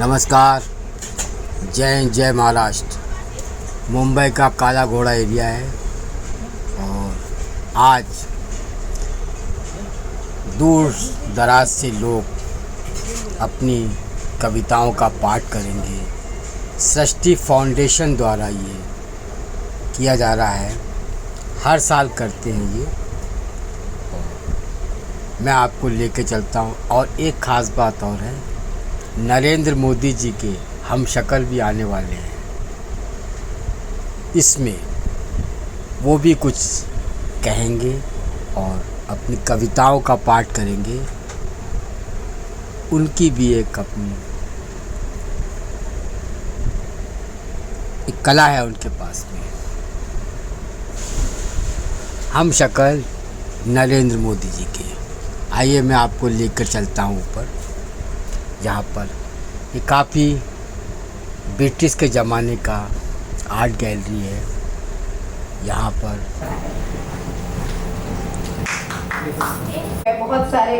नमस्कार, जय हिंद, जय महाराष्ट्र। मुंबई का काला घोड़ा एरिया है और आज दूर दराज से लोग अपनी कविताओं का पाठ करेंगे। सृष्टि फाउंडेशन द्वारा ये किया जा रहा है, हर साल करते हैं ये। मैं आपको लेके चलता हूँ और एक ख़ास बात और है, नरेंद्र मोदी जी के हमशक्ल भी आने वाले हैं। इसमें वो भी कुछ कहेंगे और अपनी कविताओं का पाठ करेंगे। उनकी भी एक कला है उनके पास में। हमशक्ल नरेंद्र मोदी जी के। आइए मैं आपको लेकर चलता हूँ ऊपर, जहाँ पर ये काफ़ी ब्रिटिश के ज़माने का आर्ट गैलरी है। यहाँ पर मैं बहुत सारे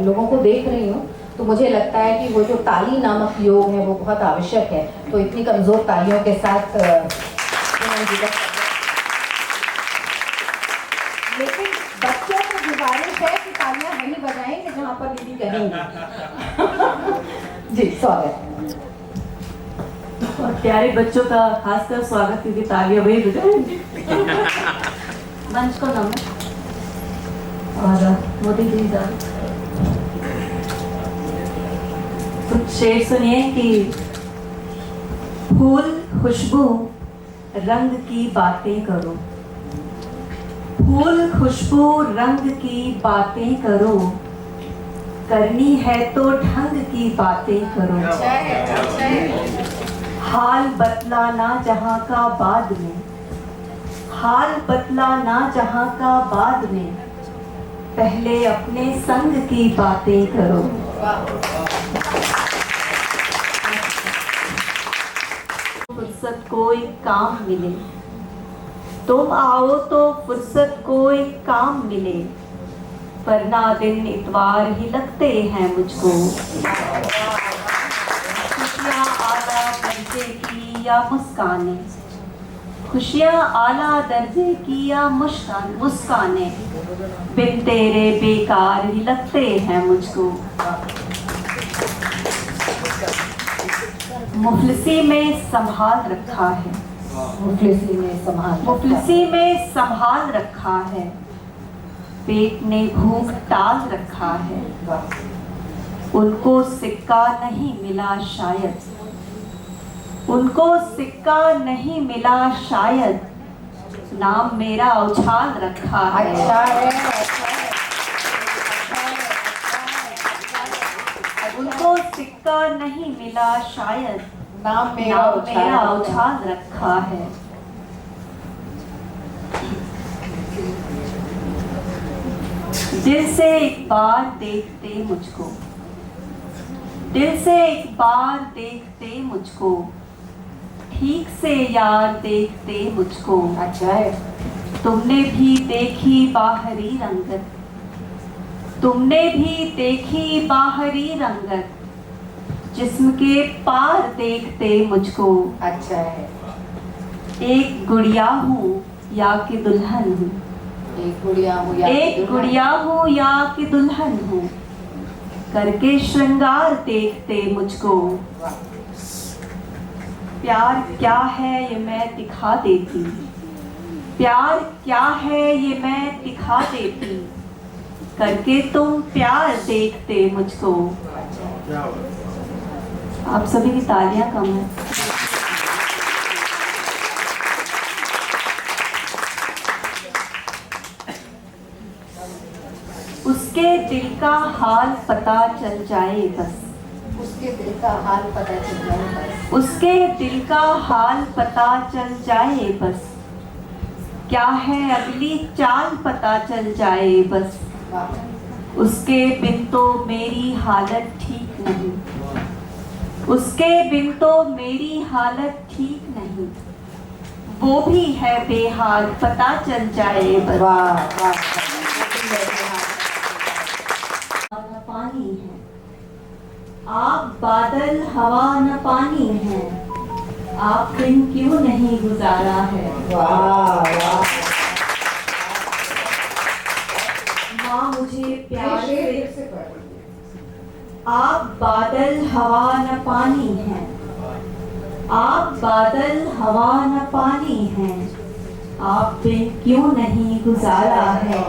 लोगों को देख रही हूँ, तो मुझे लगता है कि वो जो ताली नामक योग है वो बहुत आवश्यक है। तो इतनी कमज़ोर तालियों के साथ लेकिन बच्चों को गुजारिश है कि तालियां वहीं बजाएंगे जहाँ पर दीदी कहेंगे। जी, स्वागत। और प्यारे बच्चों का खासकर स्वागत, क्योंकि तालियां वही बजाएंगे। मंच को नमन और मोदी जी का कुछ शेर सुनिए कि फूल खुशबू रंग की बातें करो, फूल खुशबू रंग की बातें करो, करनी है तो ढंग की बातें करो। हाल बतलाना जहाँ का बाद में, हाल बतलाना जहाँ का बाद में, पहले अपने संग की बातें करो। फुर्सत कोई काम मिले, तुम आओ तो फुर्सत कोई काम मिले, वरना दिन इतवार ही लगते हैं मुझको। खुशियाँ आला दर्जे की या मुस्काने, खुशियाँ आला दर्जे की या मुस्काने, बिन तेरे बेकार ही लगते हैं मुझको। मुफलिसी में संभाल रखा है, मुफलिसी में संभाल रखा है, पेट ने भूख टाल रखा है, उनको सिक्का नहीं मिला शायद, उनको सिक्का नहीं मिला शायद, नाम मेरा उछाल रखा है। उनको सिक्का नहीं मिला शायद, नाम मेरा उछाल रखा है। दिल से एक बार देखते मुझको, दिल से एक बार देखते मुझको, ठीक से यार देखते मुझको। अच्छा है। तुमने भी देखी बाहरी रंगत, तुमने भी देखी बाहरी रंगत, जिस्म के पार देखते मुझको। अच्छा है। एक गुड़िया हूँ या कि दुल्हन हूँ, एक गुड़िया हूँ या एक गुड़िया हूँ या कि दुल्हन हूँ, करके श्रृंगार देखते मुझको। प्यार क्या है ये मैं दिखा देती, प्यार क्या है ये मैं दिखा देती, करके तुम प्यार देखते मुझको। आप सभी की तालियां कम है। उसके दिल का हाल पता चल जाए बस, उसके दिल का हाल पता चल जाए बस, उसके दिल का हाल पता चल जाए बस, क्या है अगली चाल पता चल जाए बस। उसके बिन तो मेरी हालत ठीक नहीं, उसके बिन तो मेरी हालत ठीक नहीं, वो भी है बेहाल पता चल जाए बस। पानी है, आग बादल हवा न पानी हैं, आप दिन क्यों नहीं गुजारा है। वाह वाह। माँ मुझे प्यार से, आप बादल हवा न पानी हैं, आप बादल हवा न पानी हैं, आप दिन क्यों नहीं गुजारा है।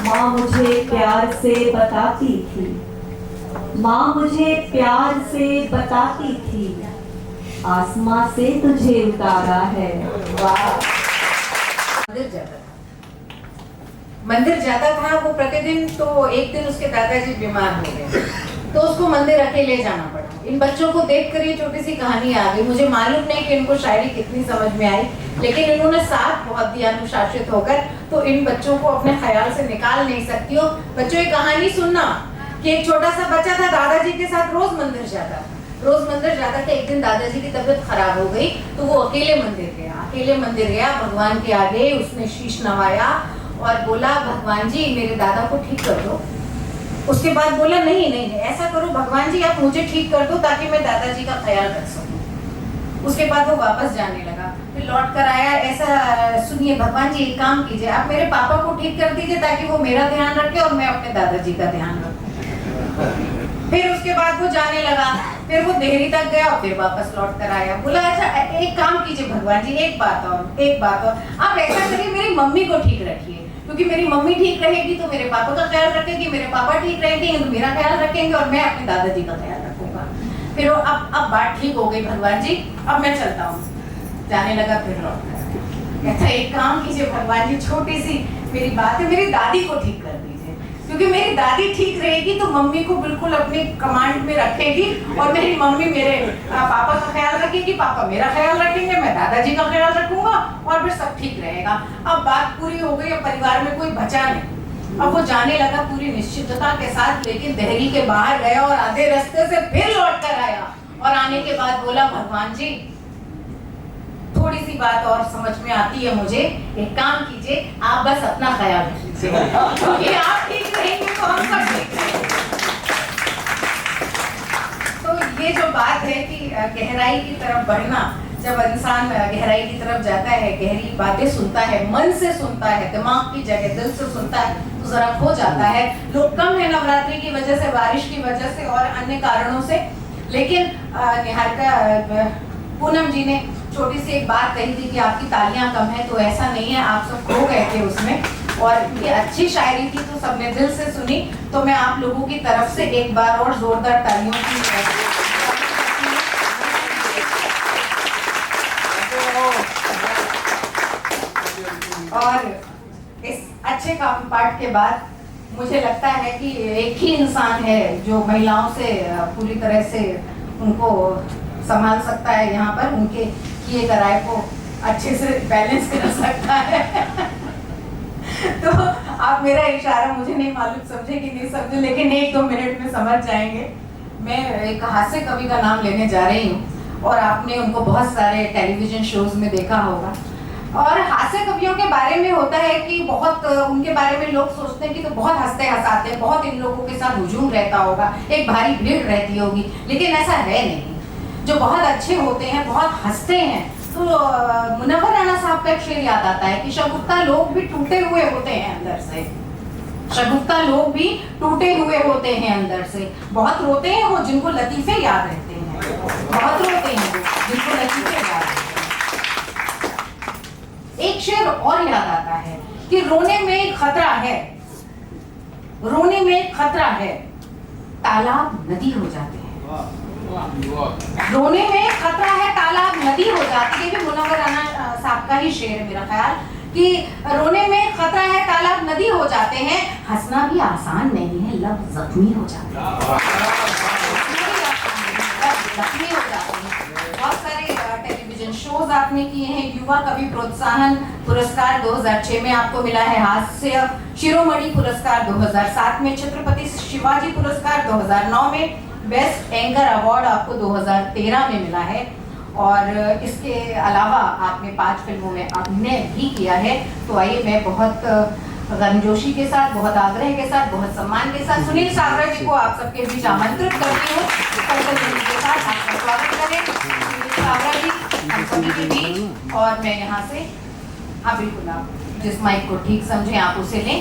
माँ मुझे प्यार से बताती थी, माँ मुझे प्यार से बताती थी, आसमां से तुझे उतारा है। वाह। मंदिर जाता था वो प्रतिदिन। तो एक दिन उसके दादाजी बीमार हो गए तो उसको मंदिर अकेले जाना पड़ा। इन बच्चों को देखकर ये छोटी सी कहानी आ गई। मुझे मालूम नहीं कि इनको शायरी कितनी समझ में आई, लेकिन इन्होंने साथ बहुत दिया अनुशासित होकर। तो इन बच्चों को अपने ख्याल से निकाल नहीं सकती हो। बच्चों ये कहानी सुनना कि एक छोटा सा बच्चा था, दादाजी के साथ रोज मंदिर जाता था। रोज मंदिर जाता था। एक दिन दादाजी की तबीयत खराब हो गई तो वो अकेले मंदिर गया। भगवान के आगे उसने शीश नवाया और बोला, भगवान जी मेरे दादा को ठीक कर दो। उसके बाद बोला, नहीं नहीं नहीं, ऐसा करो भगवान जी आप मुझे ठीक कर दो ताकि मैं दादाजी का ख्याल रख सकूं। उसके बाद वो वापस जाने लगा। फिर लौट कर आया, ऐसा सुनिए भगवान जी एक काम कीजिए, आप मेरे पापा को ठीक कर दीजिए ताकि वो मेरा ध्यान रखे और मैं अपने दादाजी का ध्यान रखूं। फिर उसके बाद वो जाने लगा। फिर वो देहरी तक गया और फिर वापस लौट कर आया। बोला, अच्छा एक काम कीजिए भगवान जी, एक बात और आप ऐसा करिए मेरी मम्मी को ठीक रखिए, क्योंकि मेरी मम्मी ठीक रहेगी तो मेरे पापा का ख्याल रखेगी, मेरे पापा ठीक रहेंगे तो मेरा ख्याल रखेंगे और मैं अपने दादाजी का ख्याल रखूंगा। फिर वो अब बात ठीक हो गई भगवान जी, अब मैं चलता हूँ। जाने लगा फिर लौट कर। अच्छा एक काम कीजिए भगवान जी, छोटी सी मेरी बात है, मेरी दादी को ठीक कर दीजिए, क्योंकि मेरी दादी ठीक रहेगी तो मम्मी को बिल्कुल अपनी कमांड में रखेगी और मेरी मम्मी मेरे पापा का ख्याल रखेगी, पापा मेरा ख्याल रखेंगे, मैं दादाजी का ख्याल रखूंगा और फिर सब ठीक रहेगा। अब बात पूरी हो गई। अब परिवार में कोई बचा नहीं। अब वो जाने लगा पूरी निश्चितता के साथ, लेकिन देहरी के बाहर गया और आधे रास्ते से फिर लौट कर आया और आने के बाद बोला, भगवान जी थोड़ी सी बात और समझ में आती है मुझे, एक काम कीजिए आप बस अपना ख्याल रखिए, क्योंकि आप ठीक रहेंगे तो हम सब ठीक रहेंगे। तो ये जो बात है कि गहराई की तरफ बढ़ना, जब इंसान गहराई की तरफ जाता है, गहरी बातें सुनता है, मन से सुनता है, दिमाग की जगह दिल से सुनता है, तो जरा खो जाता है। लोग कम है नवरात्रि की वजह से, बारिश की वजह से और अन्य कारणों से, लेकिन निहारिका पूनम जी ने छोटी सी एक बात कही थी कि आपकी तालियां कम है, तो ऐसा नहीं है, आप सब खो गए थे उसमें और ये अच्छी शायरी थी तो सबने दिल से सुनी। तो मैं आप लोगों की तरफ से एक बार और जोरदार तालियों की और इस अच्छे काम पाठ के बाद मुझे लगता है कि एक ही इंसान है जो महिलाओं से पूरी तरह से उनको संभाल सकता है, यहाँ पर उनके किए कराए को अच्छे से बैलेंस कर सकता है। तो आप मेरा इशारा मुझे नहीं मालूम समझे कि नहीं समझे, लेकिन 1-2 मिनट में समझ जाएंगे। मैं एक हास्य कवि का नाम लेने जा रही हूँ और आपने उनको बहुत सारे टेलीविजन शोज में देखा होगा। और हास्य कवियों के बारे में होता है कि बहुत उनके बारे में लोग सोचते हैं कि तो बहुत हंसते हंसाते हैं, बहुत इन लोगों के साथ हुजूम रहता होगा, एक भारी भीड़ रहती होगी, लेकिन ऐसा है नहीं। जो बहुत अच्छे होते हैं, बहुत हंसते हैं। तो मुनव्वर राणा साहब का एक शेर याद आता है कि शगुफ्ता लोग भी टूटे हुए होते हैं अंदर से, शगुफ्ता लोग भी टूटे हुए होते हैं अंदर से। बहुत रोते हैं वो जिनको लतीफे याद रहते हैं, बहुत रोते हैं वो जिनको लतीफे याद रहते हैं। एक शेर और याद आता है कि रोने में खतरा है, रोने में खतरा है, तालाब नदी हो जाते हैं। रोने में खतरा है, तालाब नदी हो जाती है। ये भी मुनव्वर राणा साहब का ही शेर है मेरा ख्याल, कि रोने में खतरा है, तालाब नदी हो जाते हैं, हंसना भी आसान नहीं है, लब जख्मी हो जाते हैं, जख्मी हो जाते हैं। बहुत सारे टेलीविजन शोज आपने किए हैं। युवा कवि प्रोत्साहन पुरस्कार 2006 में आपको मिला है, हास्य शिरोमणि पुरस्कार 2007 में, छत्रपति शिवाजी पुरस्कार 2009 में, बेस्ट एंकर अवार्ड आपको 2013 में मिला है। और इसके अलावा आपने 5 फिल्मों में अभिनय भी किया है। तो आइए मैं बहुत गर्मजोशी के साथ, बहुत आग्रह के साथ, बहुत सम्मान के साथ सुनील सावरा जी को आप सबके बीच आमंत्रित करती हूँ के साथ आपका स्वागत करें। सुनील सावरा जी हम सभी के बीच, और मैं यहाँ से हाँ बिल्कुल आप जिस माइक को ठीक समझें आप उसे लें।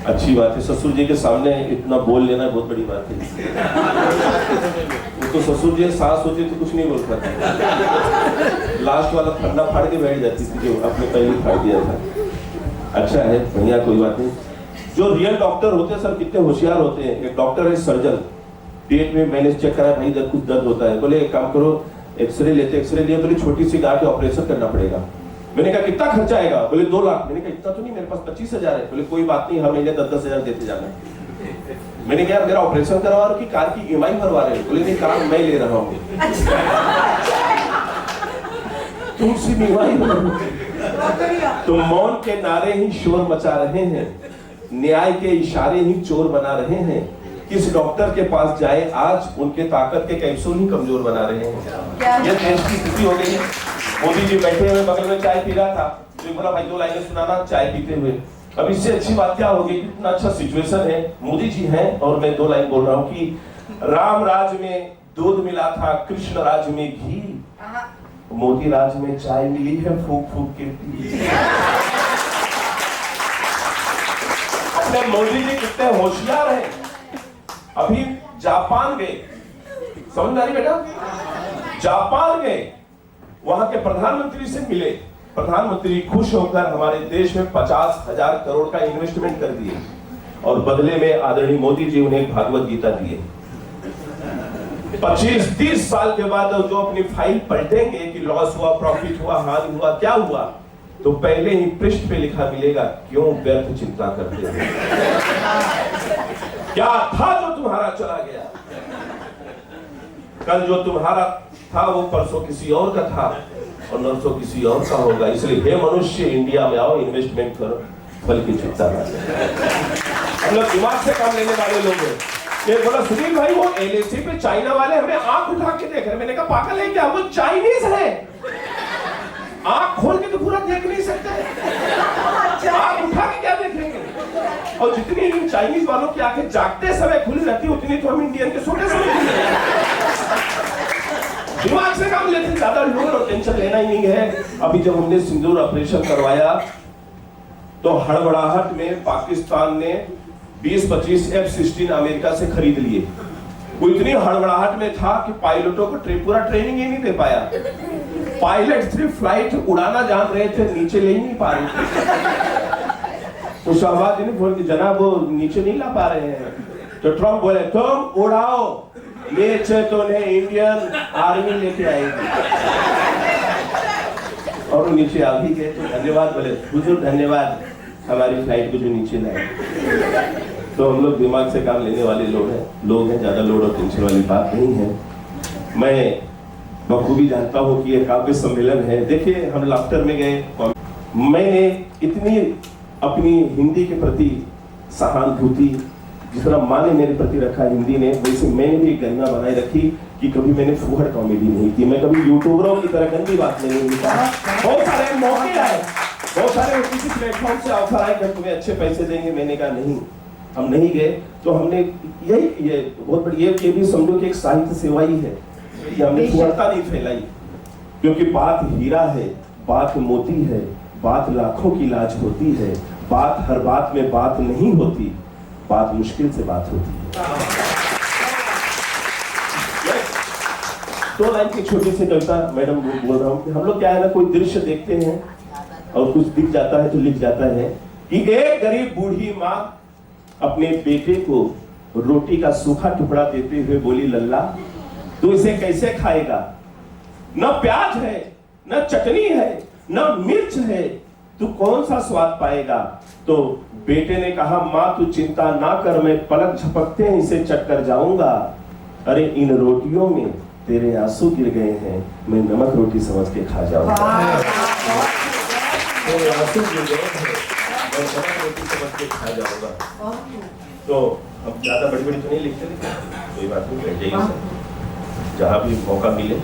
अच्छी बात है, ससुर जी के सामने इतना बोल लेना बहुत बड़ी बात है। वो तो ससुर जी सास होती तो कुछ नहीं बोल पाते, लास्ट वाला फंडा फाड़ के बैठ जाती थी जो आपने पहले फाड़ दिया था। अच्छा है, बढ़िया, कोई बात नहीं। जो रियल डॉक्टर होते हैं सर कितने होशियार होते हैं। एक डॉक्टर है सर्जन, पेट में मैंने चेक करा भाई कुछ दर्द होता है, बोले एक काम करो एक्सरे लेते, एक्सरे लिए बोले छोटी सी गांठ ऑपरेशन करना पड़ेगा। मैंने कहा कितना खर्चा आएगा, बोले 2 लाख। मैंने कहा इतना तो नहीं, मेरे पास 25,000 है। बोले कोई बात नहीं, हर महीने 10-10 हजार देते जाना। मैंने कहा मेरा ऑपरेशन करवा रहे हो कि कार की EMI भरवा रहे हो? बोले नहीं, कार मैं ले रहा हूँ। तुमसे तुम मौन के नारे ही शोर मचा रहे हैं, न्याय के इशारे ही चोर बना रहे हैं। किस डॉक्टर के पास जाए आज, उनके ताकत के कैप्सूल ही कमजोर बना रहे हैं। यह देश की स्थिति हो गई है। मोदी जी बैठे हुए बगल में चाय पी रहा था, तो बोला भाई 2 लाइनें सुनाना चाय पीते हुए। अब इससे अच्छी बात क्या होगी, कितना अच्छा सिचुएशन है। मोदी जी हैं और मैं 2 लाइन बोल रहा हूँ कि राम राज में दूध मिला था, कृष्ण राज में घी, मोदी राज में चाय मिली है फूक फूक के पी। अपने मोदी जी कितने होशियार हैं। अभी जापान गए, समझ में आ रही बेटा? जापान गए, वहां के प्रधानमंत्री से मिले। प्रधानमंत्री खुश होकर हमारे देश में 50,000 करोड़ का इन्वेस्टमेंट कर दिए और बदले में आदरणीय मोदी जी उन्हें भागवत गीता दिए। 25-30 साल के बाद जो अपनी फाइल पलटेंगे कि लॉस हुआ, प्रॉफिट हुआ, हानि हुआ, क्या हुआ, तो पहले ही पृष्ठ पे लिखा मिलेगा क्यों व्यर्थ चिंता करते हो। क्या था जो तुम्हारा चला गया, कल जो तुम्हारा था वो परसों किसी और का था और नरसों किसी और का होगा। इसलिए हे मनुष्य, इंडिया में आओ, इन्वेस्टमेंट करो, फल की चिंता ना। हम लोग दिमाग से काम लेने वाले लोग हैं। ये बोला सुनील भाई वो LIC पे चाइना वाले हमें आंख उठा के देख रहे। मैंने कहा पागल है क्या, वो चाइनीज है, आंख खोल के तो पूरा देख नहीं सकते, आंख उठा के क्या देखेंगे। और जितनी इन चाइनीज वालों की आंखें जागते समय खुली रहती उतनी तो हम इंडियन के सोते समय। दिमाग से काम लेते, ज्यादा लोड और टेंशन लेना ही नहीं है। अभी जब हमने सिंदूर ऑपरेशन करवाया तो हड़बड़ाहट में पाकिस्तान ने 20-25 F-16 अमेरिका से खरीद लिए। वो इतनी हड़बड़ाहट में था कि पायलटों को पूरा ट्रेनिंग ही नहीं दे पाया। पायलट सिर्फ फ्लाइट उड़ाना जान रहे थे, नीचे ले ही नहीं पा रहे थे। तो शहबाज जी ने बोल के जनाब वो नीचे नहीं ला पा रहे हैं। तो ट्रम्प बोले तुम उड़ाओ, नीचे तो उन्हें इंडियन आर्मी लेके आएगी। और नीचे आ भी गए तो धन्यवाद बोले, हुजूर धन्यवाद हमारी फ्लाइट को जो नीचे लाए। तो हम लोग दिमाग से काम लेने वाले लोग हैं, ज्यादा लोड और टेंशन वाली बात नहीं है। मैं बखूबी जानता हूँ कि ये काव्य सम्मेलन है। देखिए हम लाफ्टर में गए, मैंने इतनी अपनी हिंदी के प्रति सहानुभूति जिस तरह माँ ने मेरे प्रति रखा हिंदी ने, वैसे मैंने भी एक गरिमा बनाए रखी कि कभी मैंने फूहड़ कॉमेडी नहीं की, मैं कभी यूट्यूबरों की तरह गंदी बात नहीं लिखा। बहुत सारे मौके आए, बहुत सारे किसी प्लेटफॉर्म से ऑफर आए कि तुम्हें अच्छे पैसे देंगे। मैंने कहा नहीं, हम नहीं गए। तो हमने यही ये बहुत बड़ी ये भी समझो कि एक साहित्य सेवा ही है कि हमने फूहड़ता नहीं फैलाई, क्योंकि बात हीरा है, बात मोती है, बात लाखों की लाज होती है, बात हर बात में बात नहीं होती, बात मुश्किल से बात होती है। 2 लाइन की छोटी सी कविता मैडम बोल रहा हूँ कि हम लोग क्या है ना, कोई दृश्य देखते हैं और कुछ दिख जाता है तो लिख जाता है कि एक गरीब बूढ़ी माँ अपने बेटे को रोटी का सूखा टुकड़ा देते हुए बोली, लल्ला तू इसे कैसे खाएगा, न प्याज है, न चटनी है, न मिर्च है, तू कौन सा स्वाद पाएगा। तो बेटे ने कहा, माँ तू चिंता ना कर, मैं पलक झपकते हैं इसे चट कर जाऊंगा। अरे इन रोटियों में तेरे आंसू गिर गए हैं, मैं नमक रोटी समझ के खा जाऊंगा। तेरे आंसू गिर गए हैं, मैं नमक रोटी समझ के खा जाऊंगा। तो हम ज्यादा बड़ी बड़ी तो नहीं लिखते, कोई बात नहीं, जहाँ भी मौका मिले